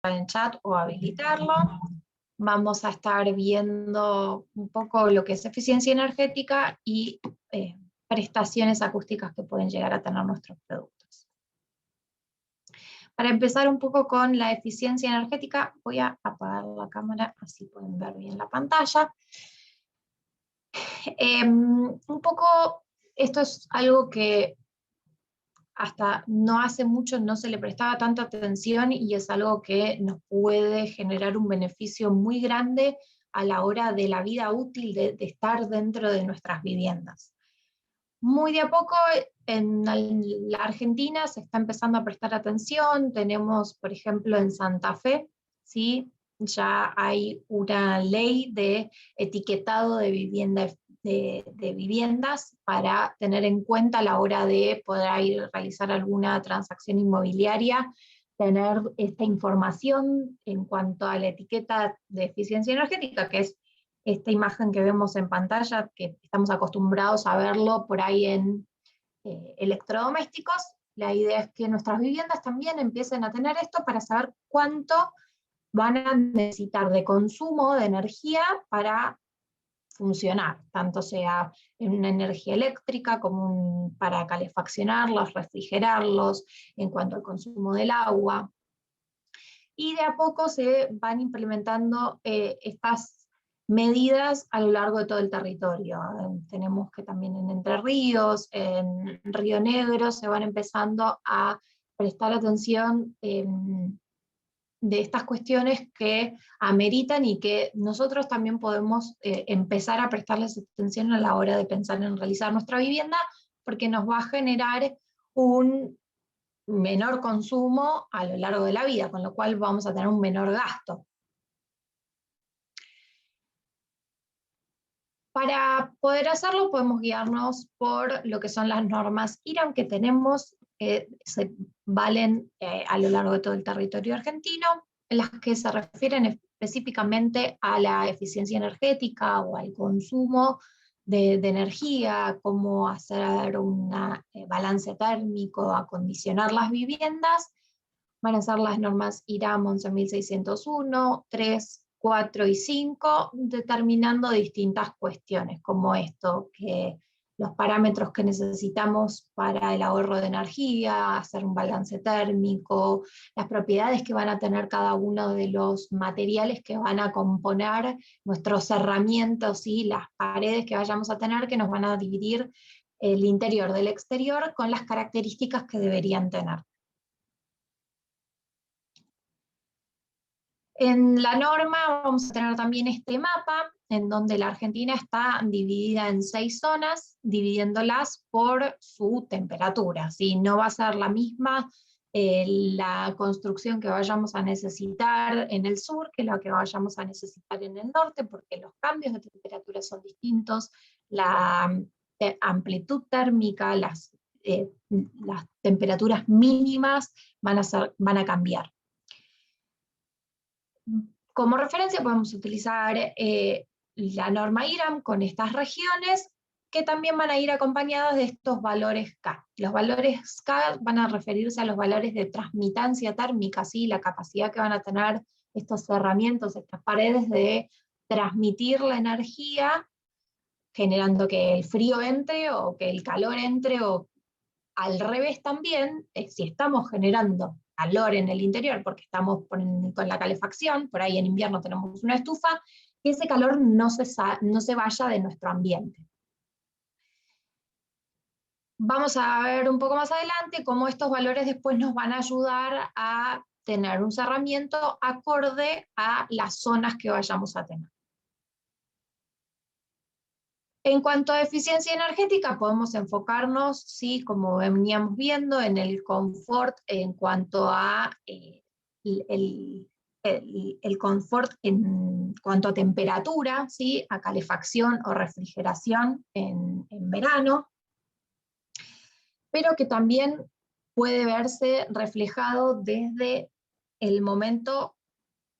en chat o habilitarlo. Vamos a estar viendo un poco lo que es eficiencia energética y prestaciones acústicas que pueden llegar a tener nuestros productos. Para empezar un poco con la eficiencia energética, voy a apagar la cámara, así pueden ver bien la pantalla. Un poco, esto es algo que hasta no hace mucho no se le prestaba tanta atención y es algo que nos puede generar un beneficio muy grande a la hora de la vida útil de estar dentro de nuestras viviendas. Muy de a poco en la Argentina se está empezando a prestar atención. Tenemos, por ejemplo, en Santa Fe, ¿sí? Ya hay una ley de etiquetado de viviendas para tener en cuenta a la hora de poder realizar alguna transacción inmobiliaria, tener esta información en cuanto a la etiqueta de eficiencia energética, que es esta imagen que vemos en pantalla, que estamos acostumbrados a verlo por ahí en electrodomésticos. La idea es que nuestras viviendas también empiecen a tener esto para saber cuánto van a necesitar de consumo de energía para funcionar, tanto sea en una energía eléctrica como para calefaccionarlos, refrigerarlos, en cuanto al consumo del agua. Y de a poco se van implementando estas medidas a lo largo de todo el territorio. Tenemos que también en Entre Ríos, en Río Negro, se van empezando a prestar atención de estas cuestiones que ameritan y que nosotros también podemos empezar a prestarles atención a la hora de pensar en realizar nuestra vivienda, porque nos va a generar un menor consumo a lo largo de la vida, con lo cual vamos a tener un menor gasto. Para poder hacerlo podemos guiarnos por lo que son las normas IRAM que tenemos, que se valen a lo largo de todo el territorio argentino, en las que se refieren específicamente a la eficiencia energética o al consumo de energía, cómo hacer un balance térmico, acondicionar las viviendas. Van a ser las normas IRAM 11601, 3, 4 y 5, determinando distintas cuestiones, como esto, que los parámetros que necesitamos para el ahorro de energía, hacer un balance térmico, las propiedades que van a tener cada uno de los materiales que van a componer nuestros cerramientos y las paredes que vayamos a tener, que nos van a dividir el interior del exterior con las características que deberían tener. En la norma vamos a tener también este mapa, en donde la Argentina está dividida en 6 zonas, dividiéndolas por su temperatura, ¿sí? No va a ser la misma la construcción que vayamos a necesitar en el sur que la que vayamos a necesitar en el norte, porque los cambios de temperatura son distintos, la amplitud térmica, las temperaturas mínimas van a cambiar. Como referencia podemos utilizar la norma IRAM con estas regiones, que también van a ir acompañadas de estos valores K. Los valores K van a referirse a los valores de transmitancia térmica, ¿sí? La capacidad que van a tener estos cerramientos, estas paredes de transmitir la energía, generando que el frío entre o que el calor entre, o al revés también, si estamos generando calor en el interior porque estamos con la calefacción, por ahí en invierno tenemos una estufa, que ese calor no se vaya de nuestro ambiente. Vamos a ver un poco más adelante cómo estos valores después nos van a ayudar a tener un cerramiento acorde a las zonas que vayamos a tener. En cuanto a eficiencia energética, podemos enfocarnos, sí, como veníamos viendo, en el confort en cuanto a el confort en cuanto a temperatura, ¿sí? A calefacción o refrigeración en verano, pero que también puede verse reflejado desde el momento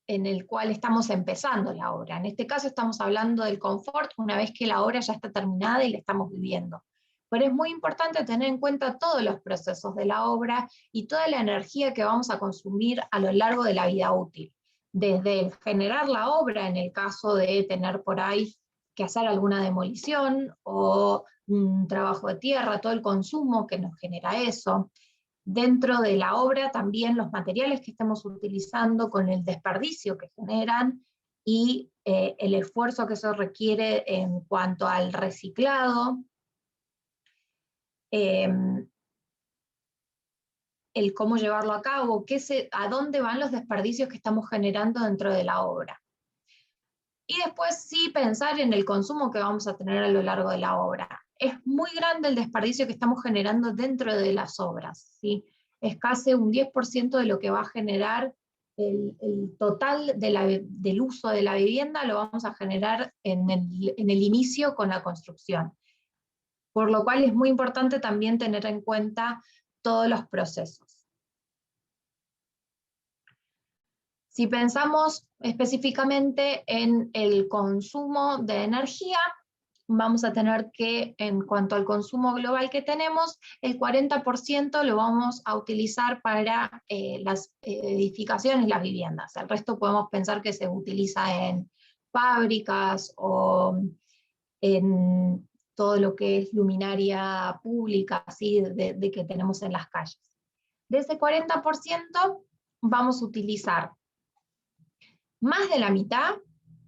en el cual estamos empezando la obra. En este caso estamos hablando del confort una vez que la obra ya está terminada y la estamos viviendo. Pero es muy importante tener en cuenta todos los procesos de la obra y toda la energía que vamos a consumir a lo largo de la vida útil. Desde el generar la obra, en el caso de tener por ahí que hacer alguna demolición o un trabajo de tierra, todo el consumo que nos genera eso. Dentro de la obra también los materiales que estemos utilizando con el desperdicio que generan y el esfuerzo que eso requiere en cuanto al reciclado, el cómo llevarlo a cabo, a dónde van los desperdicios que estamos generando dentro de la obra. Y después sí pensar en el consumo que vamos a tener a lo largo de la obra. Es muy grande el desperdicio que estamos generando dentro de las obras, ¿sí? Es casi un 10% de lo que va a generar el total del uso de la vivienda, lo vamos a generar en el inicio con la construcción. Por lo cual es muy importante también tener en cuenta todos los procesos. Si pensamos específicamente en el consumo de energía, vamos a tener que, en cuanto al consumo global que tenemos, el 40% lo vamos a utilizar para las edificaciones y las viviendas. El resto podemos pensar que se utiliza en fábricas o en todo lo que es luminaria pública, así de que tenemos en las calles. De ese 40% vamos a utilizar más de la mitad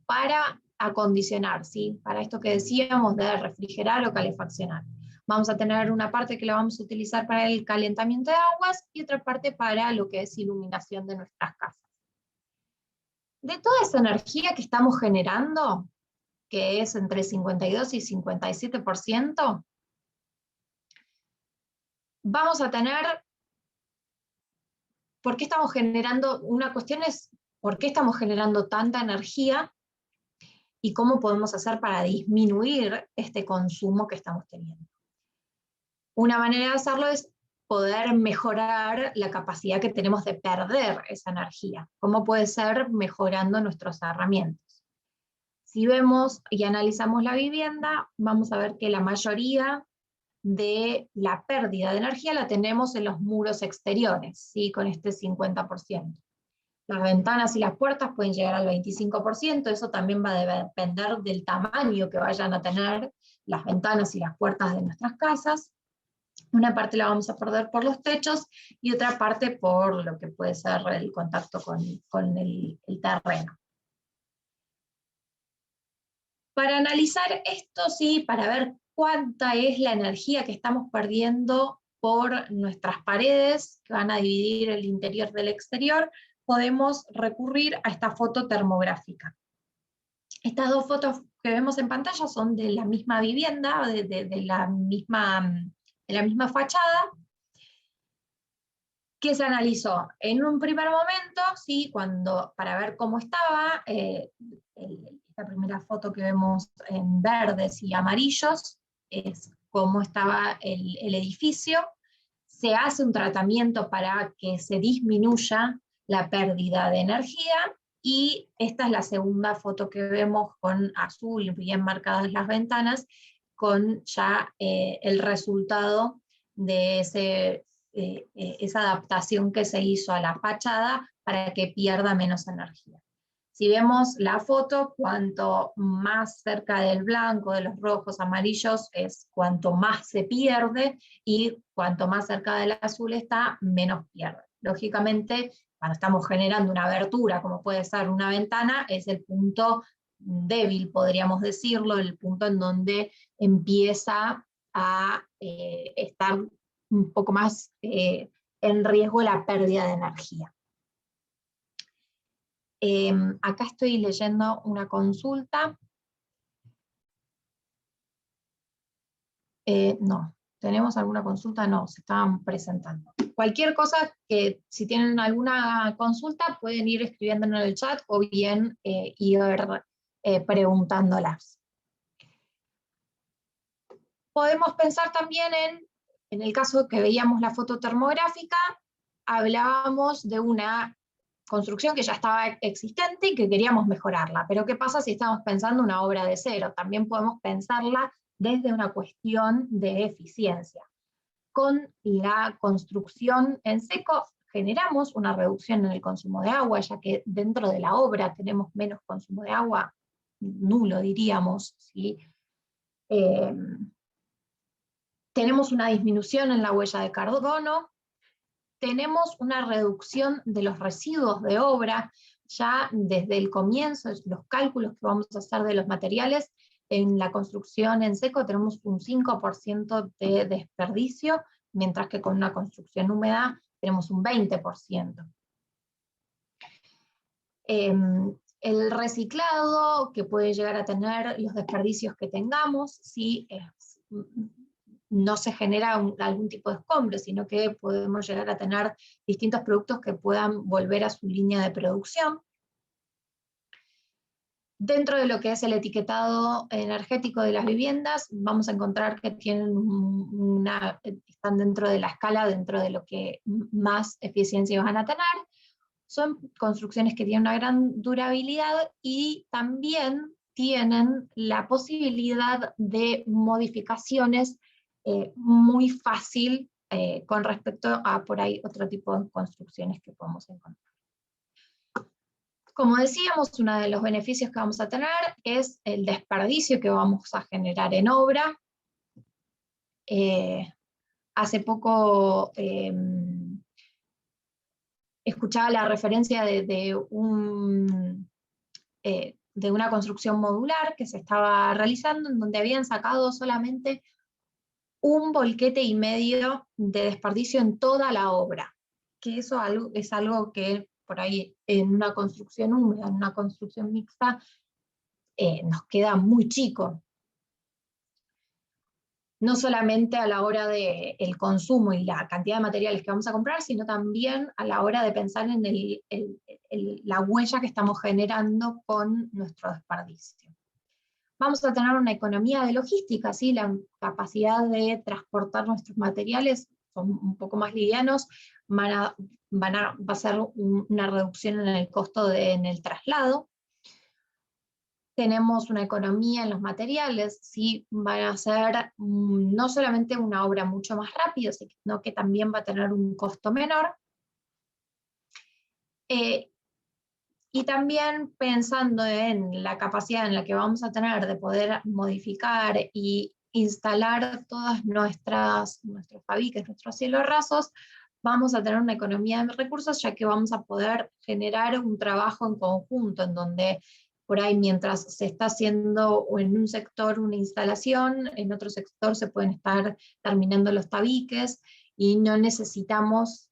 para acondicionar, ¿sí? Para esto que decíamos de refrigerar o calefaccionar. Vamos a tener una parte que la vamos a utilizar para el calentamiento de aguas y otra parte para lo que es iluminación de nuestras casas. De toda esa energía que estamos generando, que es entre 52 y 57%, vamos a tener, ¿por qué estamos generando? Una cuestión es, ¿por qué estamos generando tanta energía? Y cómo podemos hacer para disminuir este consumo que estamos teniendo. Una manera de hacerlo es poder mejorar la capacidad que tenemos de perder esa energía. ¿Cómo puede ser? Mejorando nuestros herramientas. Si vemos y analizamos la vivienda, vamos a ver que la mayoría de la pérdida de energía la tenemos en los muros exteriores, ¿sí? Con este 50%. Las ventanas y las puertas pueden llegar al 25%, eso también va a depender del tamaño que vayan a tener las ventanas y las puertas de nuestras casas. Una parte la vamos a perder por los techos y otra parte por lo que puede ser el contacto con el terreno. Para analizar esto, sí, para ver cuánta es la energía que estamos perdiendo por nuestras paredes, que van a dividir el interior del exterior, podemos recurrir a esta foto termográfica. Estas dos fotos que vemos en pantalla son de la misma vivienda, de la misma fachada, que se analizó en un primer momento, ¿sí? Para ver cómo estaba, esta primera foto que vemos en verdes y amarillos, es cómo estaba el edificio. Se hace un tratamiento para que se disminuya la pérdida de energía, y esta es la segunda foto que vemos con azul bien marcadas las ventanas, con ya el resultado de esa adaptación que se hizo a la fachada para que pierda menos energía. Si vemos la foto, cuanto más cerca del blanco, de los rojos, amarillos, es cuanto más se pierde, y cuanto más cerca del azul está, menos pierde. Lógicamente, cuando estamos generando una abertura, como puede ser una ventana, es el punto débil, podríamos decirlo, el punto en donde empieza a estar un poco más en riesgo la pérdida de energía. Acá estoy leyendo una consulta. No, ¿tenemos alguna consulta? No, se estaban presentando. Cualquier cosa que, si tienen alguna consulta, pueden ir escribiéndolo en el chat o bien ir preguntándolas. Podemos pensar también en el caso que veíamos la foto termográfica, hablábamos de una construcción que ya estaba existente y que queríamos mejorarla. Pero ¿qué pasa si estamos pensando una obra de cero? También podemos pensarla desde una cuestión de eficiencia. Con la construcción en seco generamos una reducción en el consumo de agua, ya que dentro de la obra tenemos menos consumo de agua, nulo diríamos, ¿sí? Tenemos una disminución en la huella de carbono, tenemos una reducción de los residuos de obra, ya desde el comienzo, los cálculos que vamos a hacer de los materiales, en la construcción en seco tenemos un 5% de desperdicio, mientras que con una construcción húmeda tenemos un 20%. El reciclado, que puede llegar a tener los desperdicios que tengamos, si no se genera algún tipo de escombro, sino que podemos llegar a tener distintos productos que puedan volver a su línea de producción. Dentro de lo que es el etiquetado energético de las viviendas, vamos a encontrar que tienen están dentro de la escala, dentro de lo que más eficiencia van a tener. Son construcciones que tienen una gran durabilidad y también tienen la posibilidad de modificaciones muy fácil con respecto a por ahí otro tipo de construcciones que podemos encontrar. Como decíamos, uno de los beneficios que vamos a tener es el desperdicio que vamos a generar en obra. Hace poco escuchaba la referencia de una construcción modular que se estaba realizando, en donde habían sacado solamente 1,5 bolquetes de desperdicio en toda la obra, que eso es algo que por ahí en una construcción húmeda, en una construcción mixta, nos queda muy chico. No solamente a la hora del consumo y la cantidad de materiales que vamos a comprar, sino también a la hora de pensar en la huella que estamos generando con nuestro desperdicio. Vamos a tener una economía de logística, ¿sí? La capacidad de transportar nuestros materiales son un poco más livianos, va a ser una reducción en el costo en el traslado. Tenemos una economía en los materiales, ¿sí? Van a ser no solamente una obra mucho más rápida, sino que también va a tener un costo menor. Y también pensando en la capacidad en la que vamos a tener de poder modificar y instalar todas nuestros tabiques, nuestros cielos rasos, vamos a tener una economía de recursos, ya que vamos a poder generar un trabajo en conjunto, en donde por ahí mientras se está haciendo en un sector una instalación, en otro sector se pueden estar terminando los tabiques, y no necesitamos...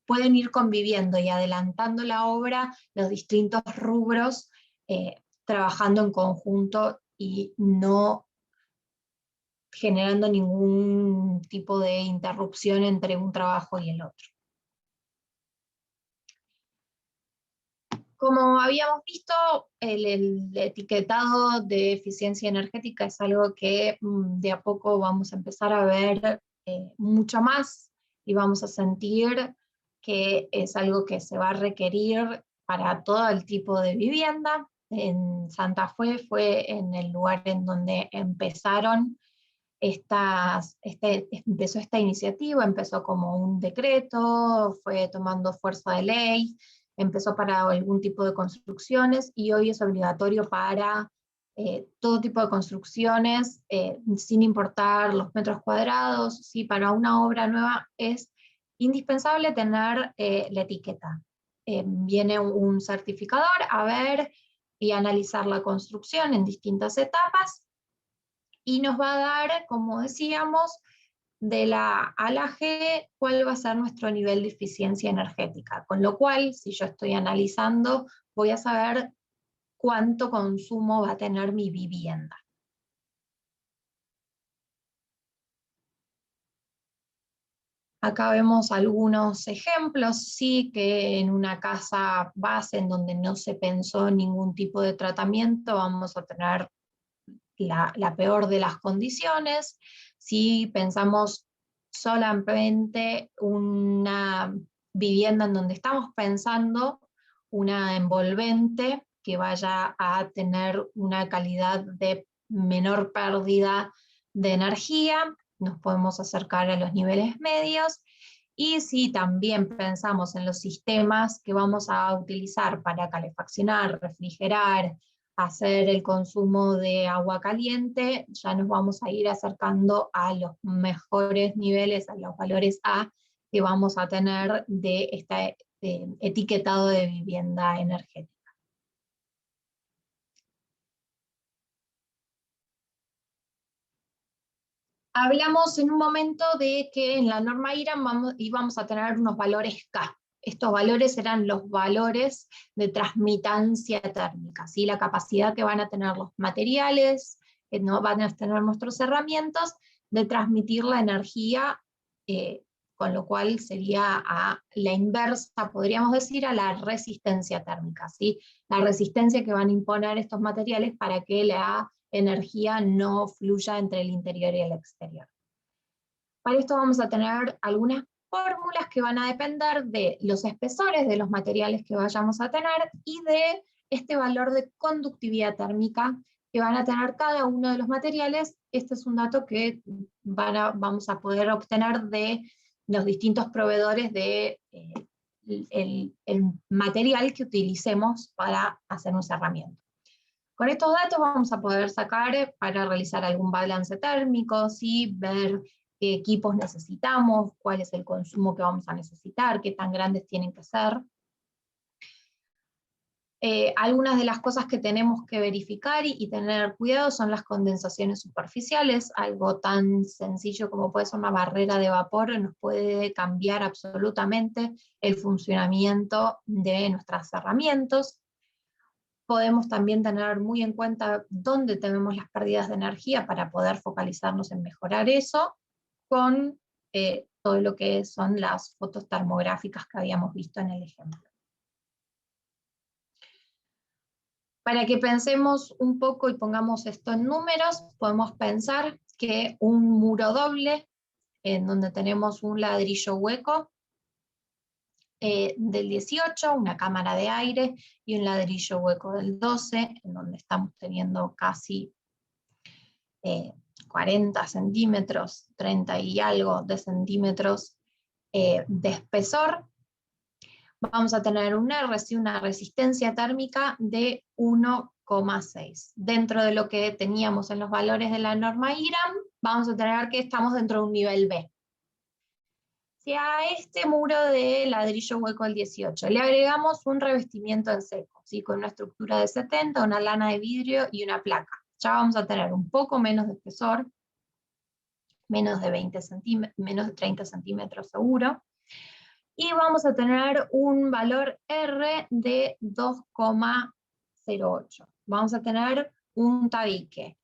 pueden ir conviviendo y adelantando la obra los distintos rubros, trabajando en conjunto y no generando ningún tipo de interrupción entre un trabajo y el otro. Como habíamos visto, el etiquetado de eficiencia energética es algo que de a poco vamos a empezar a ver mucho más, y vamos a sentir que es algo que se va a requerir para todo el tipo de vivienda. En Santa Fe fue en el lugar en donde empezó esta iniciativa, empezó como un decreto, fue tomando fuerza de ley, empezó para algún tipo de construcciones, y hoy es obligatorio para todo tipo de construcciones, sin importar los metros cuadrados. ¿Sí? Para una obra nueva es indispensable tener la etiqueta. Viene un certificador a ver y analizar la construcción en distintas etapas, y nos va a dar, como decíamos, de la A a la G, cuál va a ser nuestro nivel de eficiencia energética. Con lo cual, si yo estoy analizando, voy a saber cuánto consumo va a tener mi vivienda. Acá vemos algunos ejemplos, sí, que en una casa base en donde no se pensó ningún tipo de tratamiento, vamos a tener la peor de las condiciones. Si pensamos solamente una vivienda en donde estamos pensando una envolvente que vaya a tener una calidad de menor pérdida de energía, nos podemos acercar a los niveles medios, y si también pensamos en los sistemas que vamos a utilizar para calefaccionar, refrigerar, hacer el consumo de agua caliente, ya nos vamos a ir acercando a los mejores niveles, a los valores A que vamos a tener de este etiquetado de vivienda energética. Hablamos en un momento de que en la norma IRAM íbamos a tener unos valores K. Estos valores serán los valores de transmitancia térmica, ¿sí? La capacidad que van a tener los materiales, que no van a tener nuestras herramientas, de transmitir la energía, con lo cual sería a la inversa, podríamos decir, a la resistencia térmica, ¿sí? La resistencia que van a imponer estos materiales para que la energía no fluya entre el interior y el exterior. Para esto vamos a tener algunas fórmulas que van a depender de los espesores de los materiales que vayamos a tener y de este valor de conductividad térmica que van a tener cada uno de los materiales. Este es un dato que vamos a poder obtener de los distintos proveedores de el material que utilicemos para hacer nuestra herramienta. Con estos datos vamos a poder sacar para realizar algún balance térmico, ¿sí? Ver qué equipos necesitamos, cuál es el consumo que vamos a necesitar, qué tan grandes tienen que ser. Algunas de las cosas que tenemos que verificar y tener cuidado son las condensaciones superficiales. Algo tan sencillo como puede ser una barrera de vapor nos puede cambiar absolutamente el funcionamiento de nuestras herramientas. Podemos también tener muy en cuenta dónde tenemos las pérdidas de energía para poder focalizarnos en mejorar eso con todo lo que son las fotos termográficas que habíamos visto en el ejemplo. Para que pensemos un poco y pongamos esto en números, podemos pensar que un muro doble, en donde tenemos un ladrillo hueco, del 18, una cámara de aire y un ladrillo hueco del 12, en donde estamos teniendo casi 40 centímetros, 30 y algo de centímetros de espesor. Vamos a tener un R, ¿sí? Una resistencia térmica de 1,6. Dentro de lo que teníamos en los valores de la norma IRAM, vamos a tener que estamos dentro de un nivel B. Si a este muro de ladrillo hueco del 18 le agregamos un revestimiento en seco, ¿sí? Con una estructura de 70, una lana de vidrio y una placa, ya vamos a tener un poco menos de espesor, menos de 30 centímetros seguro, y vamos a tener un valor R de 2,08. Vamos a tener un tabique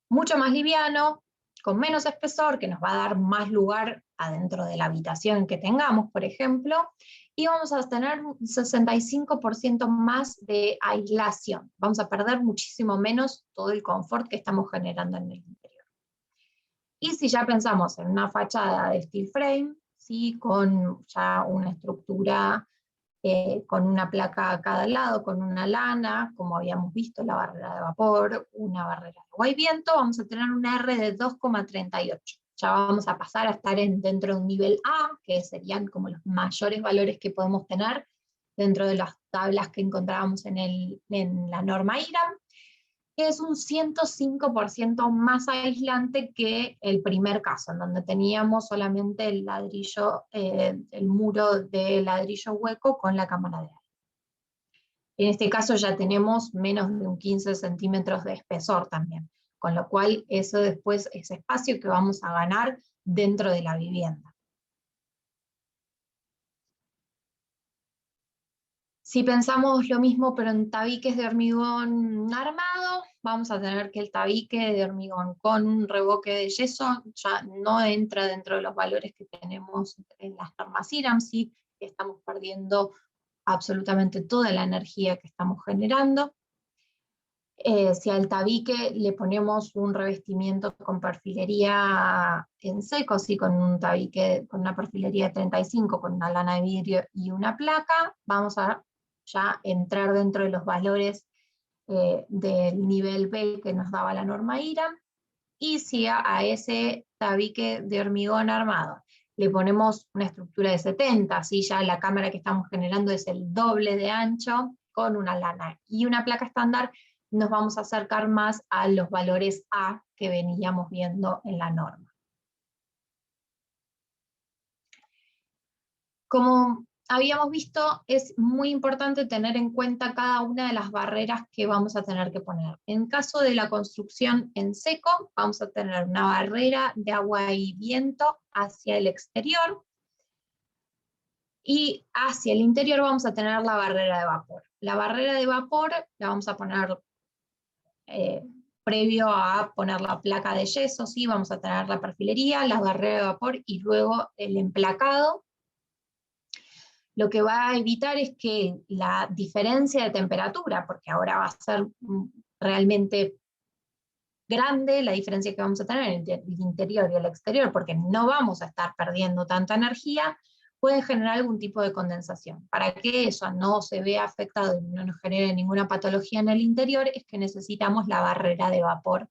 mucho más liviano, con menos espesor, que nos va a dar más lugar adentro de la habitación que tengamos, por ejemplo, y vamos a tener un 65% más de aislación. Vamos a perder muchísimo menos todo el confort que estamos generando en el interior. Y si ya pensamos en una fachada de steel frame, ¿sí? Con ya una estructura con una placa a cada lado, con una lana, como habíamos visto, la barrera de vapor, una barrera de agua y viento, vamos a tener una R de 2,38. Ya vamos a pasar a estar dentro de un nivel A, que serían como los mayores valores que podemos tener dentro de las tablas que encontrábamos en la norma IRAM, que es un 105% más aislante que el primer caso, en donde teníamos solamente el ladrillo, el muro de ladrillo hueco con la cámara de aire. En este caso ya tenemos menos de un 15 centímetros de espesor también, con lo cual eso después es espacio que vamos a ganar dentro de la vivienda. Si pensamos lo mismo pero en tabiques de hormigón armado, vamos a tener que el tabique de hormigón con un revoque de yeso ya no entra dentro de los valores que tenemos en las normas IRAM, sí estamos perdiendo absolutamente toda la energía que estamos generando. Si al tabique le ponemos un revestimiento con perfilería en seco, sí, con un tabique con una perfilería de 35, con una lana de vidrio y una placa, vamos a ya entrar dentro de los valores del nivel B que nos daba la norma IRA, y si a ese tabique de hormigón armado le ponemos una estructura de 70, así ya la cámara que estamos generando es el doble de ancho, con una lana y una placa estándar, nos vamos a acercar más a los valores A que veníamos viendo en la norma. Como habíamos visto, es muy importante tener en cuenta cada una de las barreras que vamos a tener que poner. En caso de la construcción en seco, vamos a tener una barrera de agua y viento hacia el exterior, y hacia el interior vamos a tener la barrera de vapor. La barrera de vapor la vamos a poner previo a poner la placa de yeso, ¿sí? Vamos a tener la perfilería, la barrera de vapor y luego el emplacado. Lo que va a evitar es que la diferencia de temperatura, porque ahora va a ser realmente grande la diferencia que vamos a tener entre el interior y el exterior, porque no vamos a estar perdiendo tanta energía, puede generar algún tipo de condensación. Para que eso no se vea afectado y no nos genere ninguna patología en el interior, es que necesitamos la barrera de vapor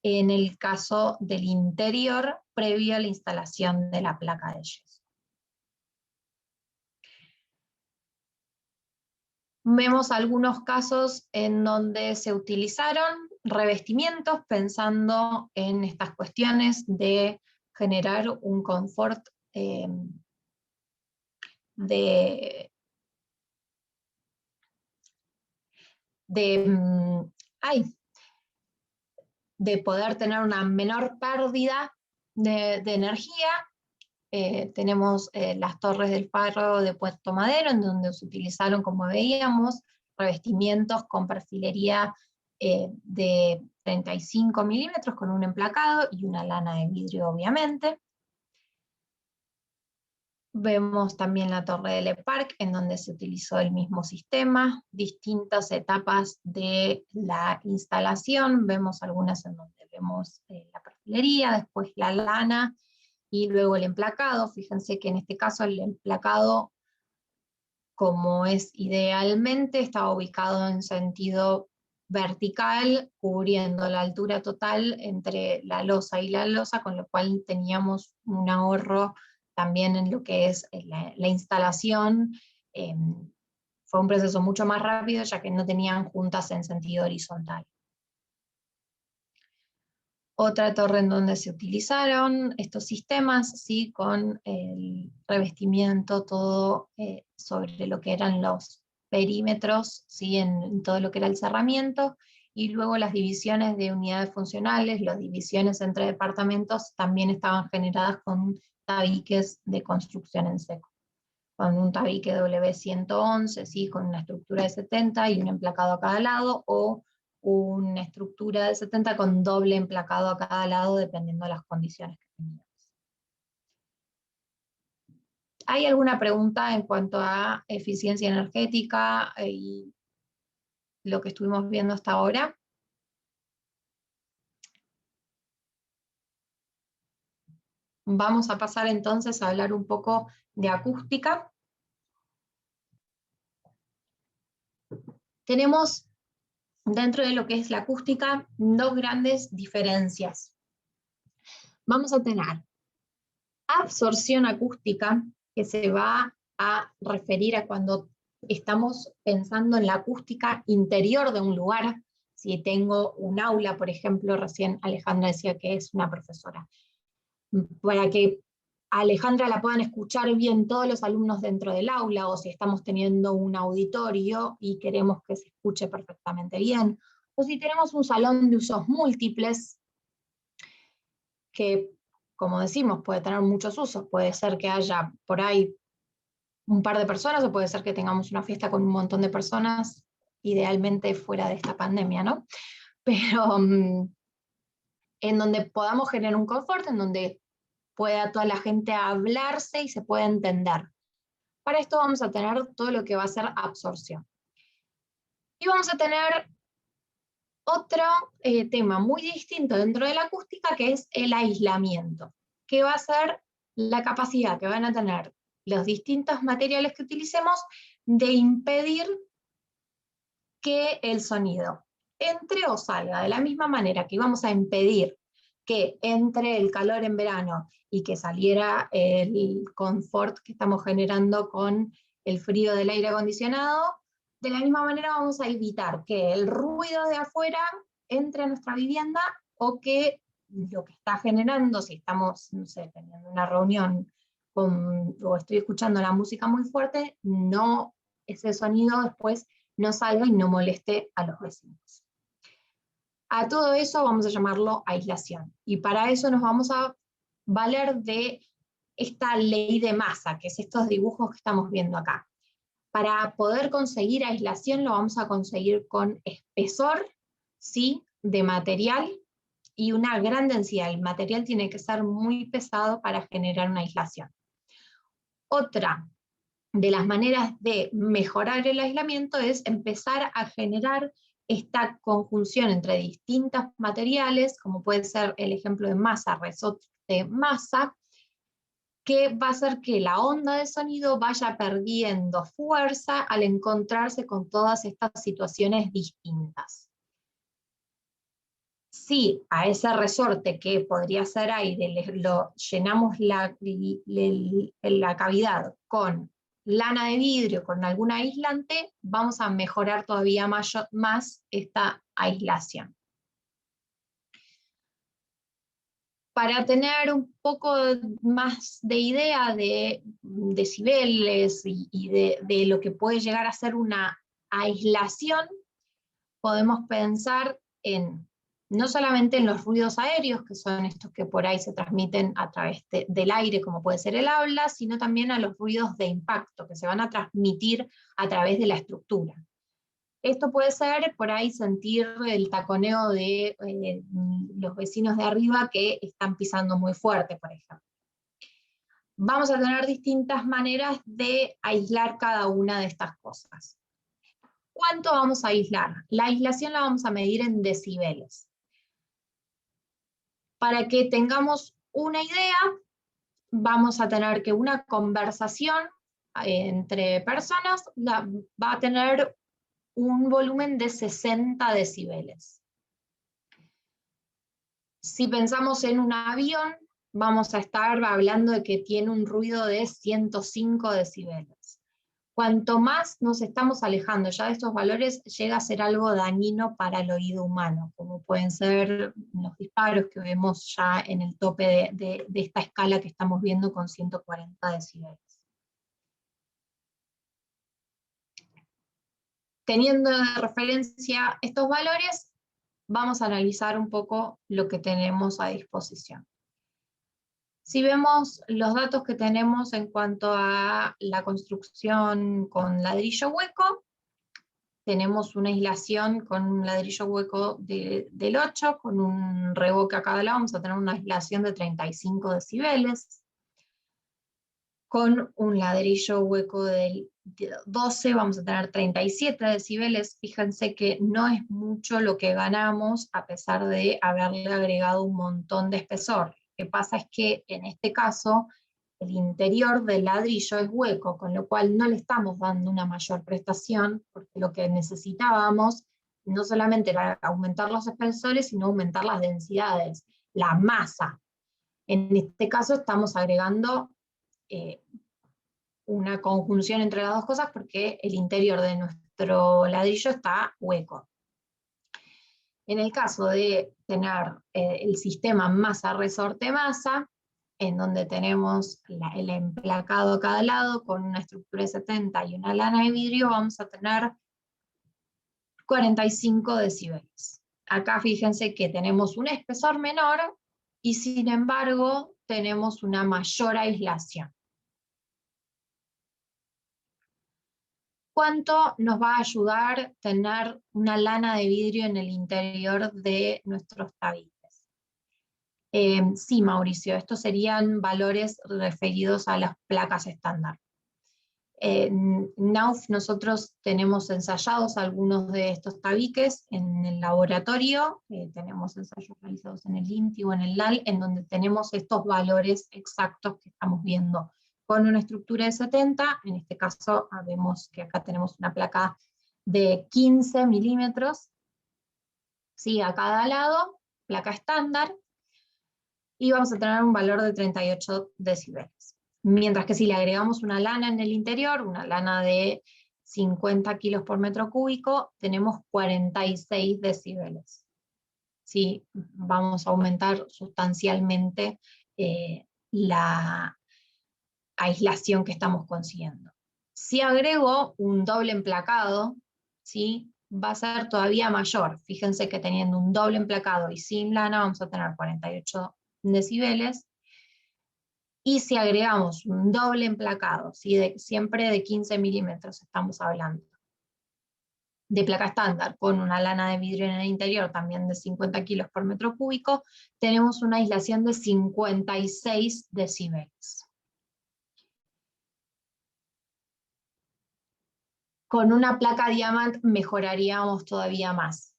en el caso del interior previo a la instalación de la placa de yeso. Vemos algunos casos en donde se utilizaron revestimientos pensando en estas cuestiones de generar un confort de, de, de poder tener una menor pérdida de energía. Tenemos las torres del faro de Puerto Madero, en donde se utilizaron, como veíamos, revestimientos con perfilería de 35 milímetros con un emplacado y una lana de vidrio, obviamente. Vemos también la torre de Le Parc, en donde se utilizó el mismo sistema, distintas etapas de la instalación. Vemos algunas en donde vemos la perfilería, después la lana, y luego el emplacado. Fíjense que en este caso el emplacado, como es idealmente, estaba ubicado en sentido vertical, cubriendo la altura total entre la losa y la losa, con lo cual teníamos un ahorro también en lo que es la instalación. Fue un proceso mucho más rápido, ya que no tenían juntas en sentido horizontal. Otra torre en donde se utilizaron estos sistemas, ¿sí? Con el revestimiento todo sobre lo que eran los perímetros, ¿sí? En todo lo que era el cerramiento, y luego las divisiones de unidades funcionales, las divisiones entre departamentos también estaban generadas con tabiques de construcción en seco, con un tabique W111, ¿sí? Con una estructura de 70 y un emplacado a cada lado, o una estructura de 70 con doble emplacado a cada lado, dependiendo de las condiciones que teníamos. ¿Hay alguna pregunta en cuanto a eficiencia energética y lo que estuvimos viendo hasta ahora? Vamos a pasar entonces a hablar un poco de acústica. Tenemos dentro de lo que es la acústica dos grandes diferencias. Vamos a tener absorción acústica, que se va a referir a cuando estamos pensando en la acústica interior de un lugar. Si tengo un aula, por ejemplo, recién Alejandra decía que es una profesora, para que a Alejandra la puedan escuchar bien todos los alumnos dentro del aula, o si estamos teniendo un auditorio y queremos que se escuche perfectamente bien, o si tenemos un salón de usos múltiples, que, como decimos, puede tener muchos usos. Puede ser que haya por ahí un par de personas, o puede ser que tengamos una fiesta con un montón de personas, idealmente fuera de esta pandemia, ¿no? Pero en donde podamos generar un confort, en donde pueda toda la gente hablarse y se pueda entender. Para esto vamos a tener todo lo que va a ser absorción. Y vamos a tener otro tema muy distinto dentro de la acústica, que es el aislamiento, que va a ser la capacidad que van a tener los distintos materiales que utilicemos de impedir que el sonido entre o salga. De la misma manera que íbamos a impedir que entre el calor en verano y que saliera el confort que estamos generando con el frío del aire acondicionado, de la misma manera vamos a evitar que el ruido de afuera entre a nuestra vivienda, o que lo que está generando, si estamos, no sé, teniendo una reunión o estoy escuchando la música muy fuerte, no, ese sonido después no salga y no moleste a los vecinos. A todo eso vamos a llamarlo aislación. Y para eso nos vamos a valer de esta ley de masa, que es estos dibujos que estamos viendo acá. Para poder conseguir aislación lo vamos a conseguir con espesor, ¿sí?, de material y una gran densidad. El material tiene que ser muy pesado para generar una aislación. Otra de las maneras de mejorar el aislamiento es empezar a generar esta conjunción entre distintos materiales, como puede ser el ejemplo de masa, resorte de masa, que va a hacer que la onda de sonido vaya perdiendo fuerza al encontrarse con todas estas situaciones distintas. Si a ese resorte, que podría ser aire, lo llenamos la cavidad con lana de vidrio, con algún aislante, vamos a mejorar todavía más esta aislación. Para tener un poco más de idea de decibeles y de lo que puede llegar a ser una aislación, podemos pensar en no solamente en los ruidos aéreos, que son estos que por ahí se transmiten a través del aire, como puede ser el habla, sino también a los ruidos de impacto, que se van a transmitir a través de la estructura. Esto puede ser por ahí sentir el taconeo de los vecinos de arriba que están pisando muy fuerte, por ejemplo. Vamos a tener distintas maneras de aislar cada una de estas cosas. ¿Cuánto vamos a aislar? La aislación la vamos a medir en decibeles. Para que tengamos una idea, vamos a tener que una conversación entre personas va a tener un volumen de 60 decibeles. Si pensamos en un avión, vamos a estar hablando de que tiene un ruido de 105 decibeles. Cuanto más nos estamos alejando ya de estos valores, llega a ser algo dañino para el oído humano, como pueden ser los disparos que vemos ya en el tope de esta escala que estamos viendo con 140 decibeles. Teniendo de referencia estos valores, vamos a analizar un poco lo que tenemos a disposición. Si vemos los datos que tenemos en cuanto a la construcción con ladrillo hueco, tenemos una aislación con un ladrillo hueco del 8, con un revoque a cada lado, vamos a tener una aislación de 35 decibeles. Con un ladrillo hueco del 12 vamos a tener 37 decibeles. Fíjense que no es mucho lo que ganamos a pesar de haberle agregado un montón de espesor. Lo que pasa es que en este caso el interior del ladrillo es hueco, con lo cual no le estamos dando una mayor prestación, porque lo que necesitábamos no solamente era aumentar los espesores, sino aumentar las densidades, la masa. En este caso estamos agregando una conjunción entre las dos cosas porque el interior de nuestro ladrillo está hueco. En el caso de tener el sistema masa-resorte-masa, en donde tenemos el emplacado a cada lado con una estructura de 70 y una lana de vidrio, vamos a tener 45 decibeles. Acá fíjense que tenemos un espesor menor y sin embargo tenemos una mayor aislación. ¿Cuánto nos va a ayudar tener una lana de vidrio en el interior de nuestros tabiques? Sí, Mauricio, estos serían valores referidos a las placas estándar. En Knauf nosotros tenemos ensayados algunos de estos tabiques en el laboratorio, tenemos ensayos realizados en el INTI o en el LAL, en donde tenemos estos valores exactos que estamos viendo con una estructura de 70, en este caso vemos que acá tenemos una placa de 15 milímetros, ¿sí? A cada lado, placa estándar, y vamos a tener un valor de 38 decibeles. Mientras que si le agregamos una lana en el interior, una lana de 50 kilos por metro cúbico, tenemos 46 decibeles. Sí, vamos a aumentar sustancialmente la aislación que estamos consiguiendo. Si agrego un doble emplacado, ¿sí? Va a ser todavía mayor. Fíjense que teniendo un doble emplacado y sin lana vamos a tener 48 decibeles. Y si agregamos un doble emplacado, ¿sí? Siempre de 15 milímetros estamos hablando, de placa estándar, con una lana de vidrio en el interior también de 50 kilos por metro cúbico, tenemos una aislación de 56 decibeles. Con una placa Diamant mejoraríamos todavía más,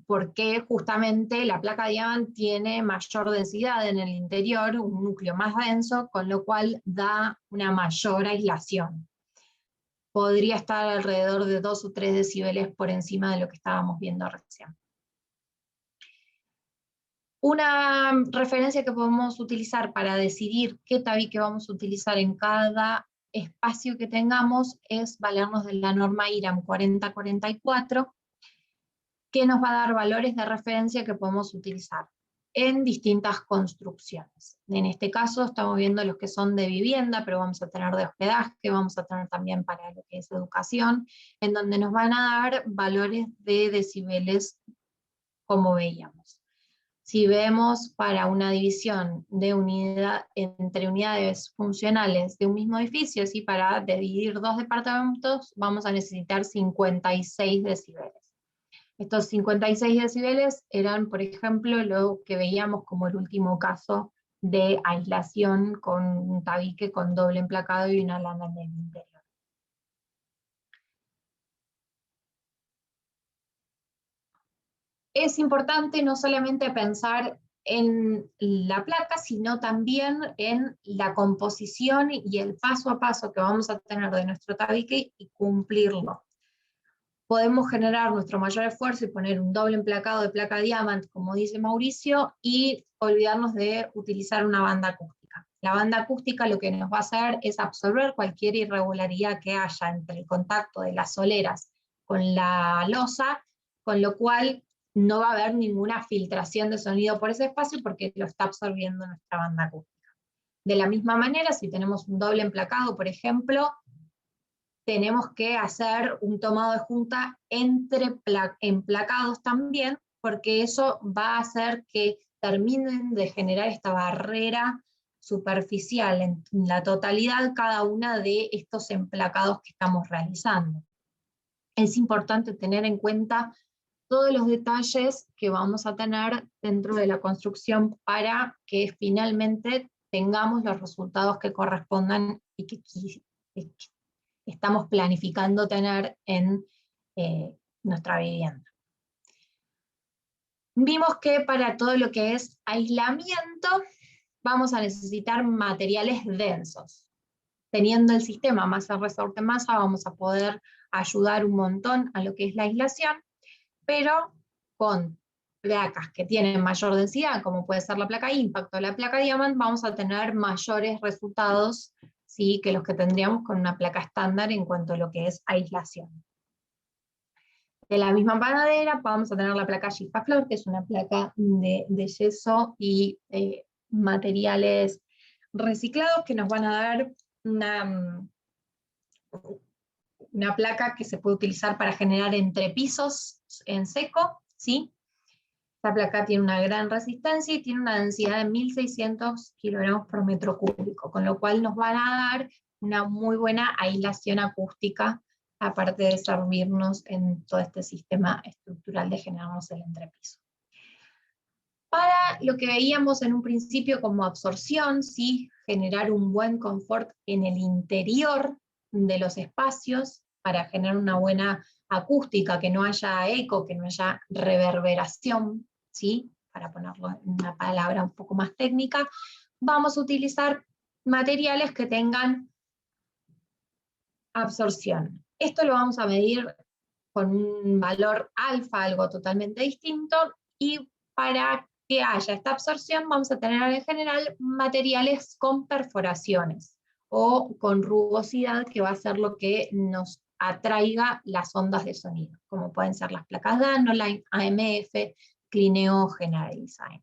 porque justamente la placa Diamant tiene mayor densidad en el interior, un núcleo más denso, con lo cual da una mayor aislación. Podría estar alrededor de 2 o 3 decibeles por encima de lo que estábamos viendo recién. Una referencia que podemos utilizar para decidir qué tabique vamos a utilizar en cada espacio que tengamos es valernos de la norma IRAM 4044, que nos va a dar valores de referencia que podemos utilizar en distintas construcciones. En este caso estamos viendo los que son de vivienda, pero vamos a tener de hospedaje, vamos a tener también para lo que es educación, en donde nos van a dar valores de decibeles como veíamos. Si vemos para una división de entre unidades funcionales de un mismo edificio, ¿sí? Para dividir 2 departamentos, vamos a necesitar 56 decibeles. Estos 56 decibeles eran, por ejemplo, lo que veíamos como el último caso de aislación con un tabique con doble emplacado y una lana en el interior. Es importante no solamente pensar en la placa, sino también en la composición y el paso a paso que vamos a tener de nuestro tabique y cumplirlo. Podemos generar nuestro mayor esfuerzo y poner un doble emplacado de placa Diamant, como dice Mauricio, y olvidarnos de utilizar una banda acústica. La banda acústica lo que nos va a hacer es absorber cualquier irregularidad que haya entre el contacto de las soleras con la losa, con lo cual no va a haber ninguna filtración de sonido por ese espacio porque lo está absorbiendo nuestra banda acústica. De la misma manera, si tenemos un doble emplacado, por ejemplo, tenemos que hacer un tomado de junta entre emplacados también, porque eso va a hacer que terminen de generar esta barrera superficial en la totalidad cada una de estos emplacados que estamos realizando. Es importante tener en cuenta todos los detalles que vamos a tener dentro de la construcción para que finalmente tengamos los resultados que correspondan y que estamos planificando tener en nuestra vivienda. Vimos que para todo lo que es aislamiento vamos a necesitar materiales densos. Teniendo el sistema masa-resorte-masa vamos a poder ayudar un montón a lo que es la aislación, pero con placas que tienen mayor densidad, como puede ser la placa Impact o la placa Diamant, vamos a tener mayores resultados, ¿sí? Que los que tendríamos con una placa estándar en cuanto a lo que es aislación. De la misma manera vamos a tener la placa Gifaflor, que es una placa de yeso y materiales reciclados que nos van a dar una placa que se puede utilizar para generar entrepisos en seco, ¿sí? Esta placa tiene una gran resistencia y tiene una densidad de 1600 kilogramos por metro cúbico, con lo cual nos van a dar una muy buena aislación acústica, aparte de servirnos en todo este sistema estructural de generarnos el entrepiso. Para lo que veíamos en un principio como absorción, ¿sí? Generar un buen confort en el interior de los espacios para generar una buena acústica, que no haya eco, que no haya reverberación, ¿sí? Para ponerlo en una palabra un poco más técnica, vamos a utilizar materiales que tengan absorción. Esto lo vamos a medir con un valor alfa, algo totalmente distinto, y para que haya esta absorción vamos a tener en general materiales con perforaciones o con rugosidad, que va a ser lo que nos atraiga las ondas de sonido, como pueden ser las placas Dannoline, AMF, Clineo, General Design.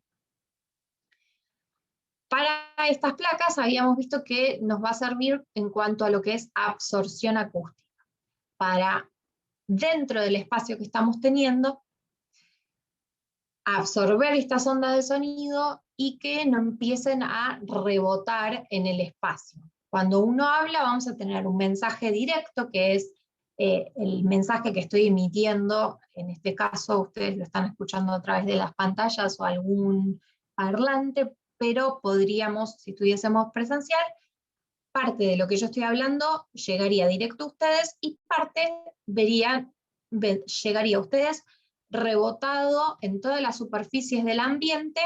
Para estas placas habíamos visto que nos va a servir en cuanto a lo que es absorción acústica, para dentro del espacio que estamos teniendo, absorber estas ondas de sonido y que no empiecen a rebotar en el espacio. Cuando uno habla vamos a tener un mensaje directo, que es el mensaje que estoy emitiendo. En este caso ustedes lo están escuchando a través de las pantallas o algún parlante, pero podríamos, si estuviésemos presencial, parte de lo que yo estoy hablando llegaría directo a ustedes y parte llegaría a ustedes rebotado en todas las superficies del ambiente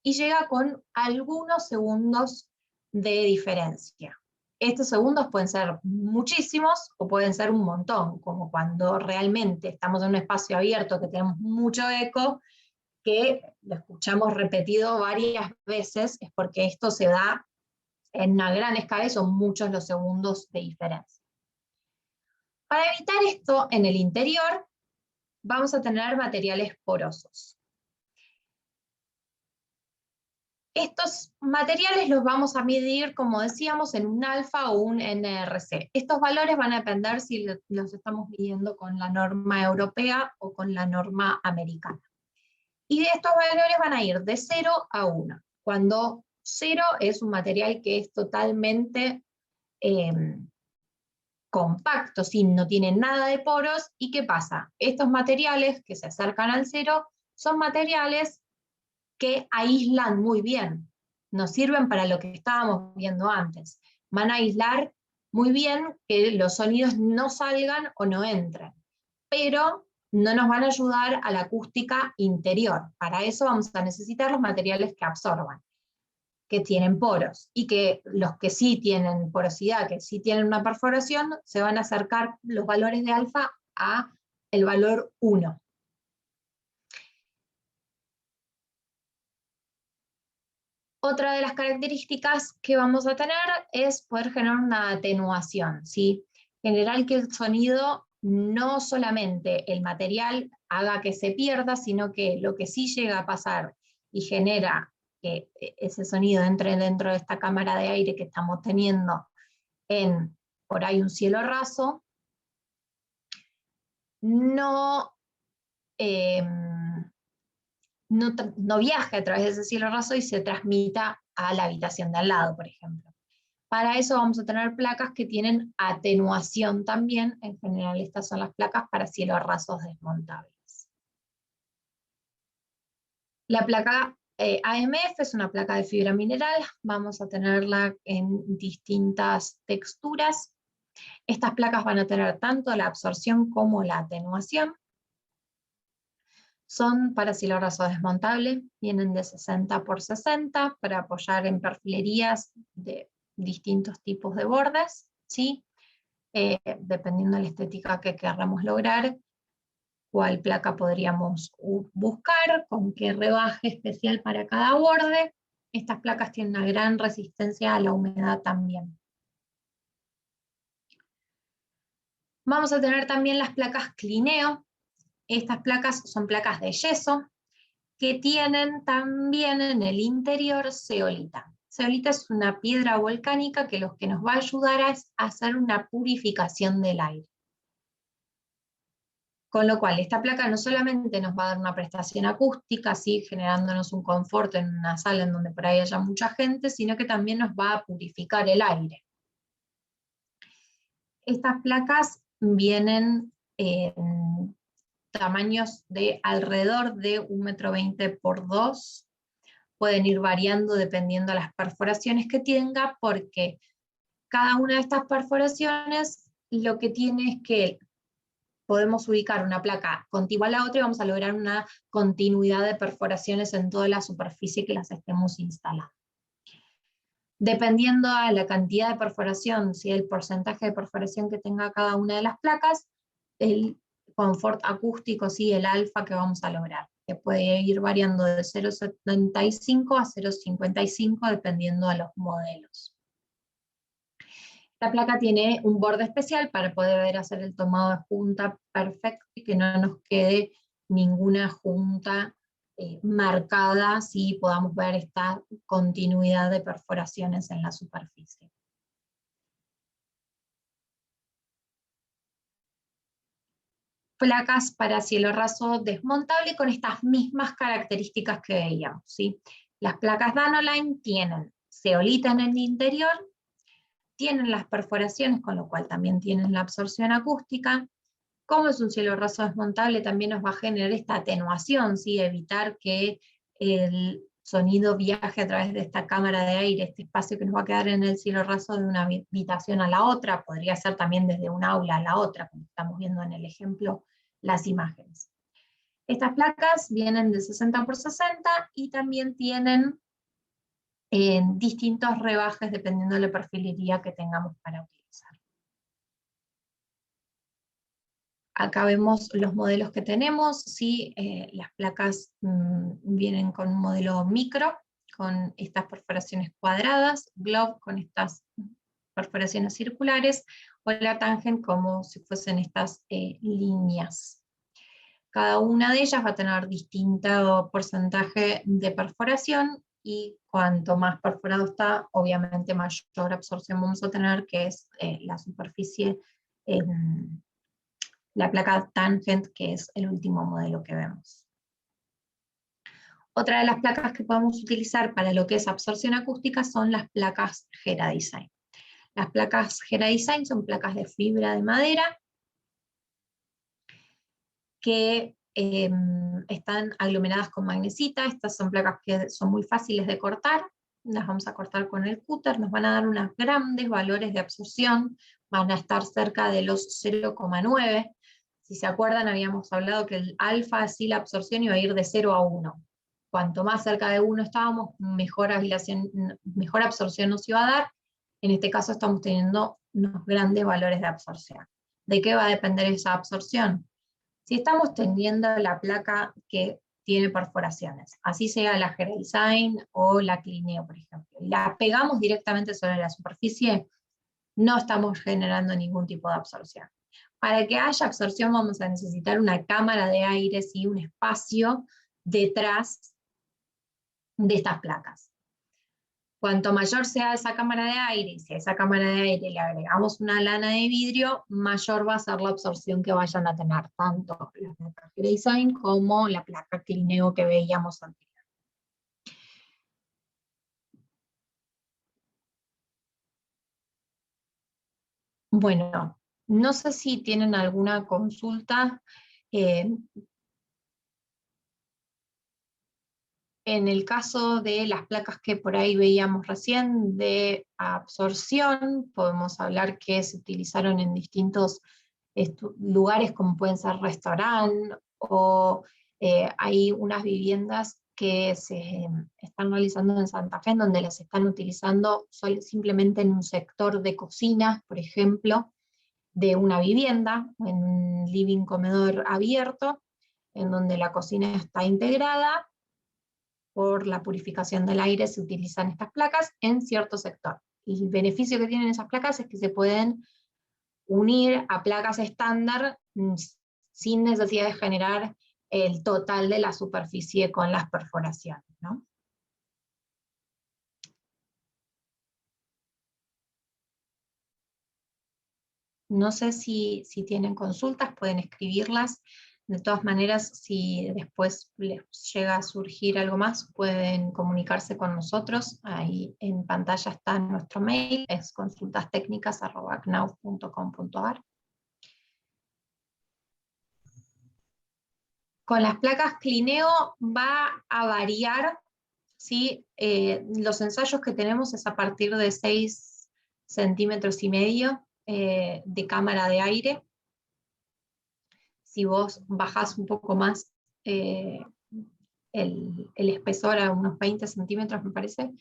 y llega con algunos segundos de diferencia. Estos segundos pueden ser muchísimos o pueden ser un montón, como cuando realmente estamos en un espacio abierto que tenemos mucho eco, que lo escuchamos repetido varias veces, es porque esto se da en una gran escala y son muchos los segundos de diferencia. Para evitar esto, en el interior vamos a tener materiales porosos. Estos materiales los vamos a medir, como decíamos, en un alfa o un NRC. Estos valores van a depender si los estamos midiendo con la norma europea o con la norma americana. Y estos valores van a ir de 0 a 1. Cuando 0 es un material que es totalmente compacto, no tiene nada de poros. ¿Y qué pasa? Estos materiales que se acercan al 0 son materiales que aíslan muy bien, nos sirven para lo que estábamos viendo antes. Van a aislar muy bien que los sonidos no salgan o no entren, pero no nos van a ayudar a la acústica interior. Para eso vamos a necesitar los materiales que absorban, que tienen poros, y que los que sí tienen porosidad, que sí tienen una perforación, se van a acercar los valores de alfa a el valor 1. Otra de las características que vamos a tener es poder generar una atenuación, ¿sí? Generar que el sonido, no solamente el material haga que se pierda, sino que lo que sí llega a pasar y genera que ese sonido entre dentro de esta cámara de aire que estamos teniendo en por ahí un cielo raso, no, no viaje a través de ese cielo raso y se transmita a la habitación de al lado, por ejemplo. Para eso vamos a tener placas que tienen atenuación también. En general estas son las placas para cielos rasos desmontables. La placa AMF es una placa de fibra mineral. Vamos a tenerla en distintas texturas. Estas placas van a tener tanto la absorción como la atenuación. Son para cielo raso desmontable, vienen de 60 por 60 para apoyar en perfilerías de distintos tipos de bordes, ¿sí? Dependiendo de la estética que queramos lograr, cuál placa podríamos buscar, con qué rebaje especial para cada borde. Estas placas tienen una gran resistencia a la humedad también. Vamos a tener también las placas Clineo. Estas placas son placas de yeso, que tienen también en el interior zeolita. Zeolita es una piedra volcánica que lo que nos va a ayudar a hacer una purificación del aire. Con lo cual, esta placa no solamente nos va a dar una prestación acústica, ¿sí? Generándonos un confort en una sala en donde por ahí haya mucha gente, sino que también nos va a purificar el aire. Estas placas vienen en tamaños de alrededor de 1,20 m por 2. Pueden ir variando dependiendo de las perforaciones que tenga, porque cada una de estas perforaciones lo que tiene es que podemos ubicar una placa contigua a la otra y vamos a lograr una continuidad de perforaciones en toda la superficie que las estemos instalando. Dependiendo a la cantidad de perforación, si el porcentaje de perforación que tenga cada una de las placas, el confort acústico, ¿sí? El alfa que vamos a lograr, que puede ir variando de 0,75 a 0,55 dependiendo de los modelos. La placa tiene un borde especial para poder hacer el tomado de junta perfecto y que no nos quede ninguna junta marcada, si podamos ver esta continuidad de perforaciones en la superficie. Placas para cielo raso desmontable con estas mismas características que veíamos, ¿sí? Las placas Danoline tienen zeolita en el interior, tienen las perforaciones, con lo cual también tienen la absorción acústica. Como es un cielo raso desmontable, también nos va a generar esta atenuación, ¿sí? Evitar que el sonido viaje a través de esta cámara de aire, este espacio que nos va a quedar en el cielo raso de una habitación a la otra, podría ser también desde un aula a la otra, como estamos viendo en el ejemplo las imágenes. Estas placas vienen de 60 por 60 y también tienen distintos rebajes dependiendo de la perfilería que tengamos para utilizar. Acá vemos los modelos que tenemos, ¿sí? Las placas vienen con un modelo micro, con estas perforaciones cuadradas, Globe con estas perforaciones circulares, o la Tangent como si fuesen estas líneas. Cada una de ellas va a tener distinto porcentaje de perforación, y cuanto más perforado está, obviamente mayor absorción vamos a tener, que es la superficie, la placa Tangent, que es el último modelo que vemos. Otra de las placas que podemos utilizar para lo que es absorción acústica son las placas Gera Design. Las placas Gera Design son placas de fibra de madera que están aglomeradas con magnesita. Estas son placas que son muy fáciles de cortar, las vamos a cortar con el cúter, nos van a dar unos grandes valores de absorción, van a estar cerca de los 0,9. Si se acuerdan, habíamos hablado que el alfa, sí, la absorción iba a ir de 0 a 1. Cuanto más cerca de 1 estábamos, mejor absorción nos iba a dar. En este caso estamos teniendo unos grandes valores de absorción. ¿De qué va a depender esa absorción? Si estamos teniendo la placa que tiene perforaciones, así sea la Gera Design o la Clineo, por ejemplo, y la pegamos directamente sobre la superficie, no estamos generando ningún tipo de absorción. Para que haya absorción vamos a necesitar una cámara de aire y un espacio detrás de estas placas. Cuanto mayor sea esa cámara de aire, y si a esa cámara de aire le agregamos una lana de vidrio, mayor va a ser la absorción que vayan a tener tanto la placa Gera Design como la placa Clineo que veíamos antes. Bueno, no sé si tienen alguna consulta. En el caso de las placas que por ahí veíamos recién de absorción, podemos hablar que se utilizaron en distintos lugares como pueden ser restaurantes, o hay unas viviendas que se están realizando en Santa Fe, en donde las están utilizando simplemente en un sector de cocinas, por ejemplo, de una vivienda, en un living comedor abierto, en donde la cocina está integrada. Por la purificación del aire se utilizan estas placas en cierto sector. Y el beneficio que tienen esas placas es que se pueden unir a placas estándar sin necesidad de generar el total de la superficie con las perforaciones, ¿no? No sé si tienen consultas, pueden escribirlas. De todas maneras, si después les llega a surgir algo más, pueden comunicarse con nosotros. Ahí en pantalla está nuestro mail, es consultastecnicas@knauf.com.ar. Con las placas Clineo va a variar, ¿sí? Los ensayos que tenemos es a partir de 6,5 centímetros de cámara de aire. Si vos bajás un poco más el espesor a unos 20 centímetros, me parece,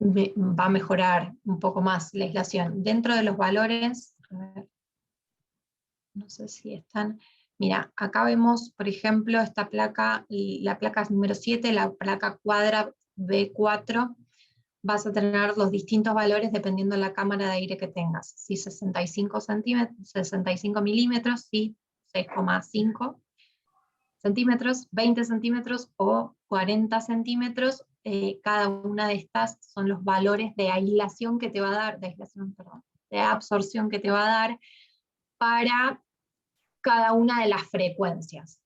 va a mejorar un poco más la aislación. Dentro de los valores, a ver, no sé si están, mira, acá vemos, por ejemplo, esta placa, y la placa número 7, la placa Quadra B4, vas a tener los distintos valores dependiendo de la cámara de aire que tengas. Si 65 centímetros, 65 milímetros, si 6,5 centímetros, 20 centímetros o 40 centímetros. Cada una de estas son los valores de aislación que te va a dar, de aislación, perdón, de absorción que te va a dar para cada una de las frecuencias.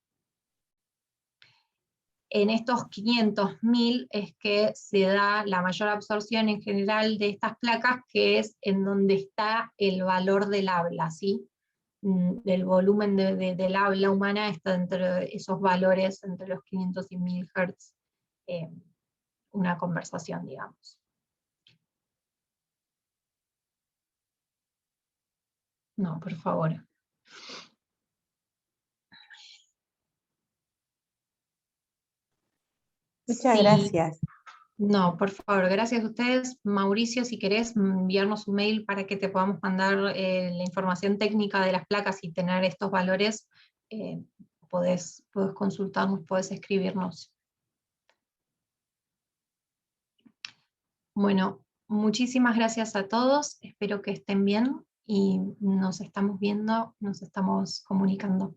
En estos 500.000 es que se da la mayor absorción en general de estas placas, que es en donde está el valor del habla, ¿sí? Del volumen del habla humana está entre esos valores, entre los 500 y 1000 Hz, una conversación, digamos. No, por favor. Muchas Sí. gracias. No, por favor, gracias a ustedes. Mauricio, si querés enviarnos un mail para que te podamos mandar la información técnica de las placas y tener estos valores, podés consultarnos, podés escribirnos. Bueno, muchísimas gracias a todos, espero que estén bien y nos estamos viendo, nos estamos comunicando.